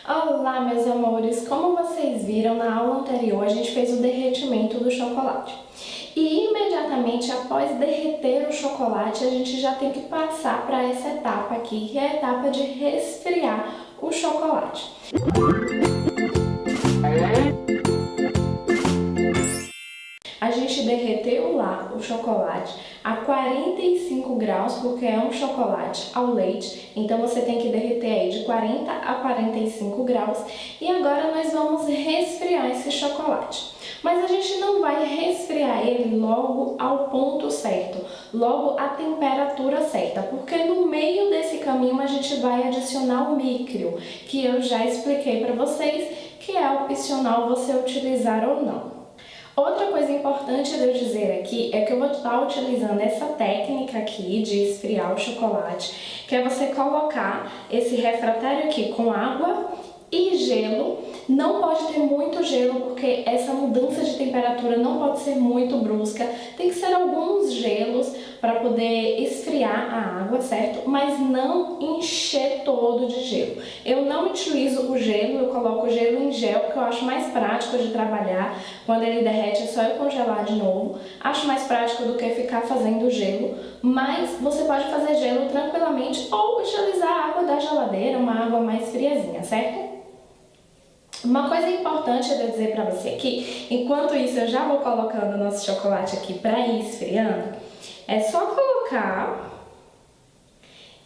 Olá, meus amores! Como vocês viram na aula anterior, a gente fez o derretimento do chocolate. E imediatamente após derreter o chocolate, a gente já tem que passar para essa etapa aqui, que é a etapa de resfriar o chocolate. A gente derreteu lá o chocolate a 45 graus, porque é um chocolate ao leite, então você tem que derreter aí de 40 a 45 graus. E agora nós vamos resfriar esse chocolate. Mas a gente não vai resfriar ele logo ao ponto certo, logo à temperatura certa, porque no meio desse caminho a gente vai adicionar o mícrio, que eu já expliquei para vocês, que é opcional você utilizar ou não. Outra coisa importante de eu dizer aqui é que eu vou estar utilizando essa técnica aqui de esfriar o chocolate, que é você colocar esse refratário aqui com água e gelo. Não pode ter muito gelo, porque essa mudança de temperatura não pode ser muito brusca. Tem que ser alguns gelos para poder esfriar a água, certo? Mas não encher todo de gelo. Eu não utilizo o gelo, eu coloco o gelo em gel, porque eu acho mais prático de trabalhar. Quando ele derrete é só eu congelar de novo. Acho mais prático do que ficar fazendo gelo. Mas você pode fazer gelo tranquilamente ou utilizar a água da geladeira, uma água mais friazinha, certo? Uma coisa importante de eu dizer para você aqui, enquanto isso eu já vou colocando o nosso chocolate aqui para ir esfriando, é só colocar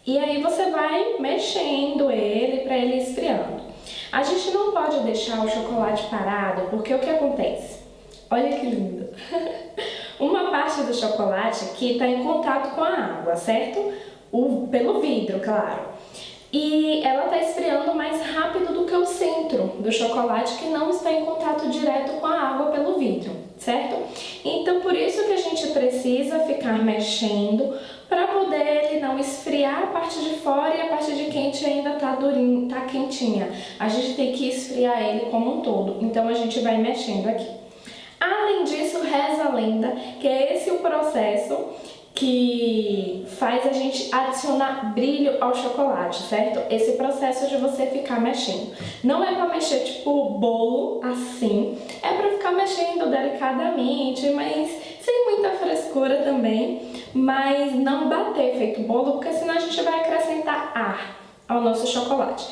e aí você vai mexendo ele para ele esfriando. A gente não pode deixar o chocolate parado, porque o que acontece? Olha que lindo! Uma parte do chocolate aqui está em contato com a água, certo? Pelo vidro, claro. E ela está esfriando mais rápido do que o centro do chocolate, que não está em contato direto com a água pelo vidro, certo? Então, por isso que a gente precisa ficar mexendo para poder ele não esfriar a parte de fora e a parte de quente ainda tá durinha, tá quentinha. A gente tem que esfriar ele como um todo, então a gente vai mexendo aqui. Além disso, reza a lenda que é esse o processo que faz a gente adicionar brilho ao chocolate, certo? Esse processo de você ficar mexendo. Não é para mexer tipo bolo assim, é para ficar mexendo delicadamente, mas sem muita frescura também, mas não bater feito bolo, porque senão a gente vai acrescentar ar ao nosso chocolate.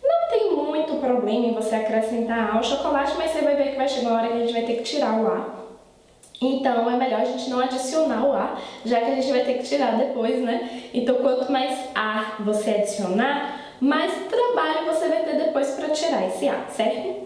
Não tem muito problema em você acrescentar ar ao chocolate, mas você vai ver que vai chegar uma hora que a gente vai ter que tirar o ar. Então é melhor a gente não adicionar o ar, já que a gente vai ter que tirar depois, né? Então quanto mais ar você adicionar, mais trabalho você vai ter depois para tirar esse ar, certo?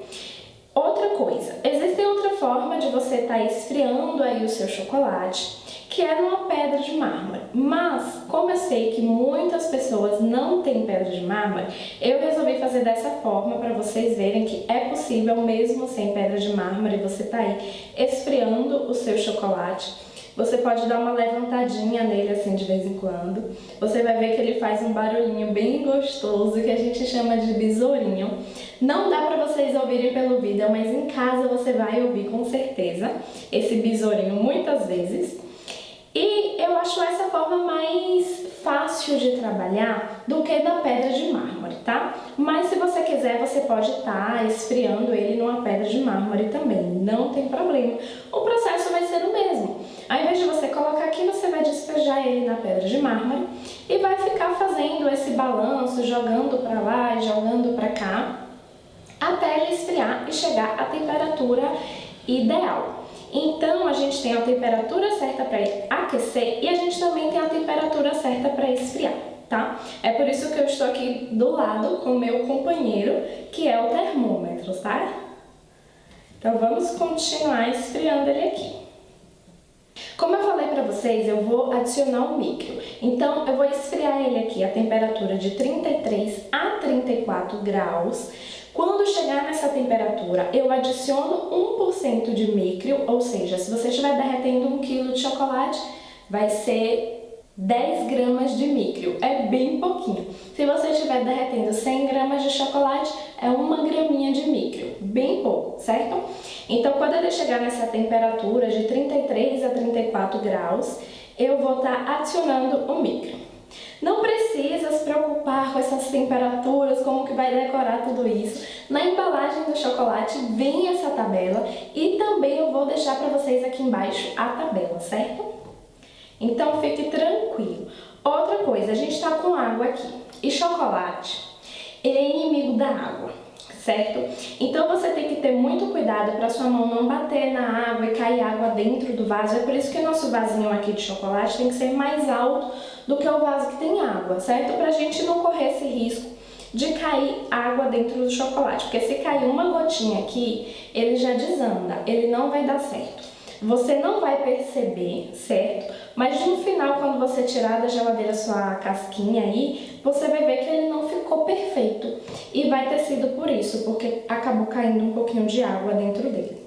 Outra coisa, existe outra forma de você estar esfriando aí o seu chocolate, que é numa pedra de mármore. Mas, como eu sei que muitas pessoas não têm pedra de mármore, eu resolvi fazer dessa forma para vocês verem que é possível mesmo sem pedra de mármore você tá aí esfriando o seu chocolate. Você pode dar uma levantadinha nele assim de vez em quando. Você vai ver que ele faz um barulhinho bem gostoso que a gente chama de besourinho. Não dá para vocês ouvirem pelo vídeo, mas em casa você vai ouvir com certeza esse besourinho muitas vezes. E eu acho essa forma mais fácil de trabalhar do que da pedra de mármore, tá? Mas se você quiser, você pode estar esfriando ele numa pedra de mármore também, não tem problema. O processo vai ser o mesmo. Ao invés de você colocar aqui, você vai despejar ele na pedra de mármore e vai ficar fazendo esse balanço, jogando para lá e jogando para cá, até ele esfriar e chegar à temperatura ideal. Então, a gente tem a temperatura certa para aquecer e a gente também tem a temperatura certa para esfriar, tá? É por isso que eu estou aqui do lado com o meu companheiro, que é o termômetro, tá? Então, vamos continuar esfriando ele aqui. Como eu falei para vocês, eu vou adicionar o mícrio. Então, eu vou esfriar ele aqui a temperatura de 33 a 34 graus. Quando chegar nessa temperatura, eu adiciono 1% de mícrio, ou seja, se você estiver derretendo 1 kg de chocolate, vai ser 10 gramas de mícrio, é bem pouquinho. Se você estiver derretendo 100 gramas de chocolate, é 1 graminha de mícrio, bem pouco, certo? Então, quando ele chegar nessa temperatura de 33 a 34 graus, eu vou estar adicionando o mícrio. Não precisa se preocupar com essas temperaturas, como que vai decorar tudo isso. Na embalagem do chocolate vem essa tabela e também eu vou deixar para vocês aqui embaixo a tabela, certo? Então fique tranquilo. Outra coisa, a gente está com água aqui e chocolate, ele é inimigo da água, certo? Então você tem que ter muito cuidado para sua mão não bater na água e cair água dentro do vaso. É por isso que o nosso vasinho aqui de chocolate tem que ser mais alto do que o vaso que tem água, certo? Para a gente não correr esse risco de cair água dentro do chocolate, porque se cair uma gotinha aqui, ele já desanda, ele não vai dar certo. Você não vai perceber, certo? Mas no final, quando você tirar da geladeira sua casquinha aí, você vai ver que ele não ficou perfeito. E vai ter sido por isso, porque acabou caindo um pouquinho de água dentro dele.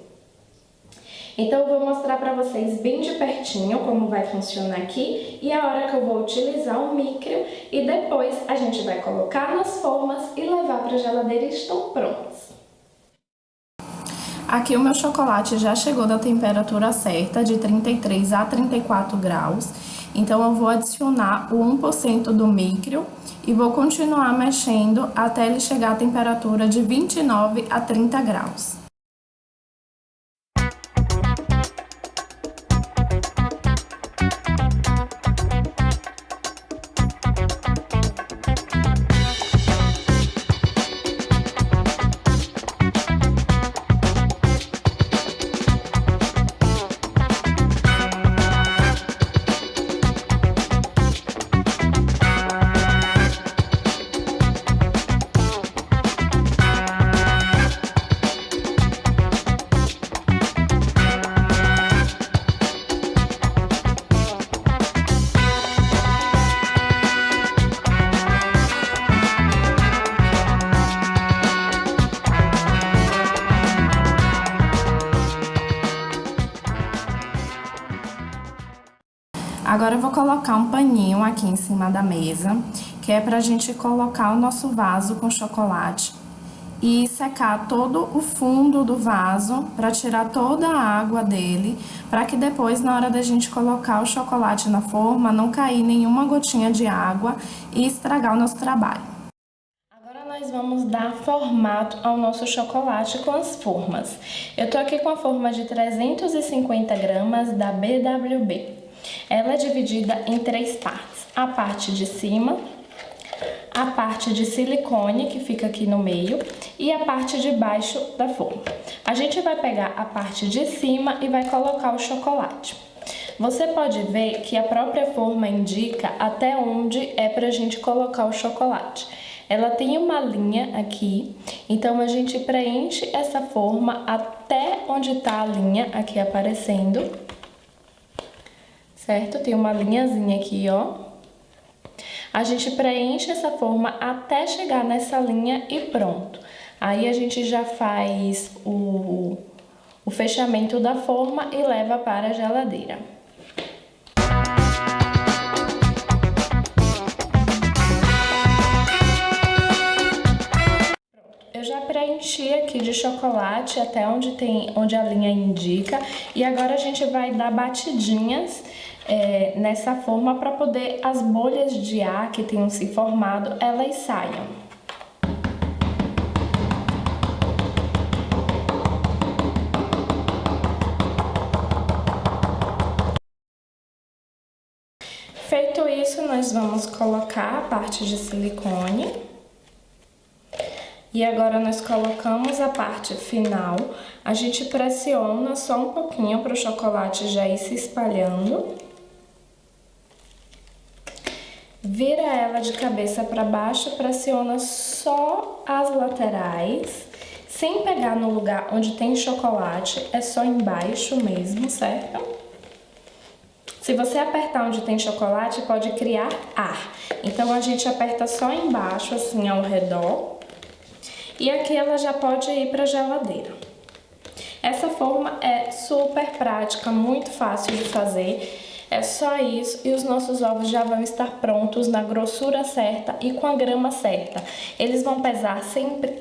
Então eu vou mostrar para vocês bem de pertinho como vai funcionar aqui e a hora que eu vou utilizar o micro e depois a gente vai colocar nas formas e levar para a geladeira e estão prontos. Aqui o meu chocolate já chegou da temperatura certa, de 33 a 34 graus. Então eu vou adicionar o 1% do micro e vou continuar mexendo até ele chegar à temperatura de 29 a 30 graus. Agora eu vou colocar um paninho aqui em cima da mesa, que é pra gente colocar o nosso vaso com chocolate e secar todo o fundo do vaso para tirar toda a água dele, para que depois, na hora da gente colocar o chocolate na forma, não cair nenhuma gotinha de água e estragar o nosso trabalho. Agora nós vamos dar formato ao nosso chocolate com as formas. Eu tô aqui com a forma de 350 gramas da BWB. Ela é dividida em 3 partes, a parte de cima, a parte de silicone, que fica aqui no meio, e a parte de baixo da forma. A gente vai pegar a parte de cima e vai colocar o chocolate. Você pode ver que a própria forma indica até onde é pra gente colocar o chocolate. Ela tem uma linha aqui, então a gente preenche essa forma até onde tá a linha aqui aparecendo. Certo? Tem uma linhazinha aqui, ó. A gente preenche essa forma até chegar nessa linha e pronto. Aí a gente já faz o fechamento da forma e leva para a geladeira. Eu já preenchi aqui de chocolate até onde a linha indica e agora a gente vai dar batidinhas nessa forma para poder as bolhas de ar que tenham se formado, elas saiam. Feito isso, nós vamos colocar a parte de silicone. E agora nós colocamos a parte final. A gente pressiona só um pouquinho para o chocolate já ir se espalhando. Vira ela de cabeça para baixo, pressiona só as laterais, sem pegar no lugar onde tem chocolate, é só embaixo mesmo, certo? Se você apertar onde tem chocolate, pode criar ar. Então a gente aperta só embaixo, assim, ao redor. E aqui ela já pode ir para a geladeira. Essa forma é super prática, muito fácil de fazer. É só isso e os nossos ovos já vão estar prontos na grossura certa e com a grama certa. Eles vão pesar sempre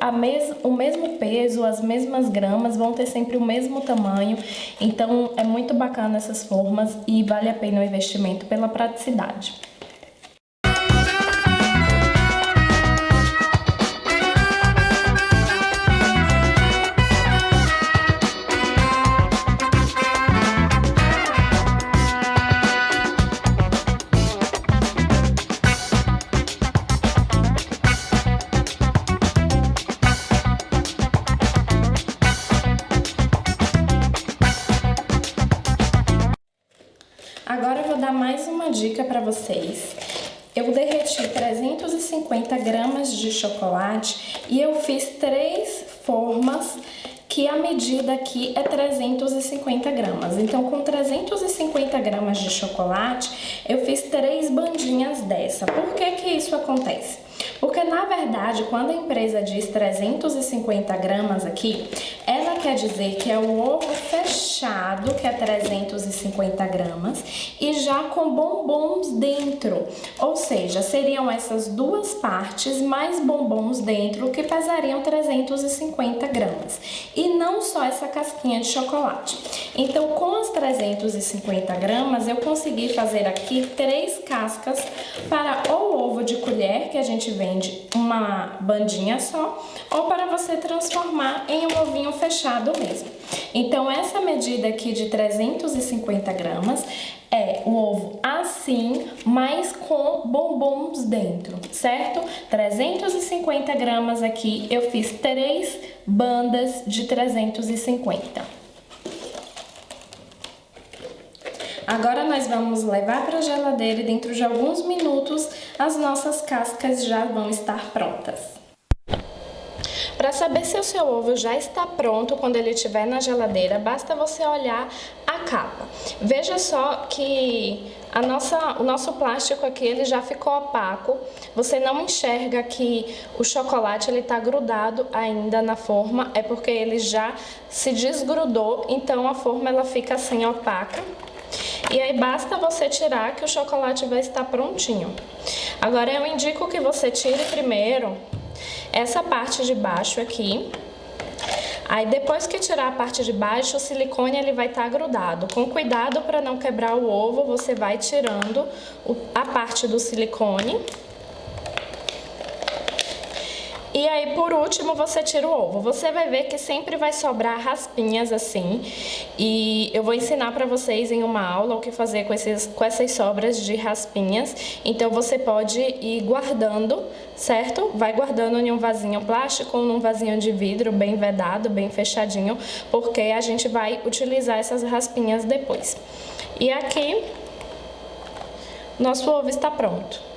o mesmo peso, as mesmas gramas, vão ter sempre o mesmo tamanho. Então é muito bacana essas formas e vale a pena o investimento pela praticidade. vocês. Eu derreti 350 gramas de chocolate e eu fiz 3 formas, que a medida aqui é 350 gramas. Então, com 350 gramas de chocolate, eu fiz 3 bandinhas dessa. Por que que isso acontece? Porque, na verdade, quando a empresa diz 350 gramas aqui, ela quer dizer que é o ovo fechado, que é 350 gramas, e já com bombons dentro. Ou seja, seriam essas duas partes mais bombons dentro, que pesariam 350 gramas. E não só essa casquinha de chocolate. Então, com as 350 gramas, eu consegui fazer aqui 3 cascas para ou ovo de colher, que a gente vende uma bandinha só, ou para você transformar em um ovinho fechado mesmo. Então, essa medida aqui de 350 gramas é um ovo assim, mas com bombons dentro, certo? 350 gramas aqui, eu fiz 3 bandas de 350. Agora nós vamos levar para a geladeira e dentro de alguns minutos as nossas cascas já vão estar prontas. Para saber se o seu ovo já está pronto quando ele estiver na geladeira, basta você olhar a capa. Veja só que o nosso plástico aqui ele já ficou opaco. Você não enxerga que o chocolate ele está grudado ainda na forma, é porque ele já se desgrudou, então a forma ela fica assim opaca. E aí basta você tirar que o chocolate vai estar prontinho. Agora eu indico que você tire primeiro essa parte de baixo aqui. Aí depois que tirar a parte de baixo, o silicone ele vai estar grudado. Com cuidado para não quebrar o ovo, você vai tirando a parte do silicone. E aí, por último, você tira o ovo. Você vai ver que sempre vai sobrar raspinhas assim. E eu vou ensinar pra vocês em uma aula o que fazer com essas sobras de raspinhas. Então, você pode ir guardando, certo? Vai guardando em um vasinho plástico ou num vasinho de vidro bem vedado, bem fechadinho, porque a gente vai utilizar essas raspinhas depois. E aqui, nosso ovo está pronto.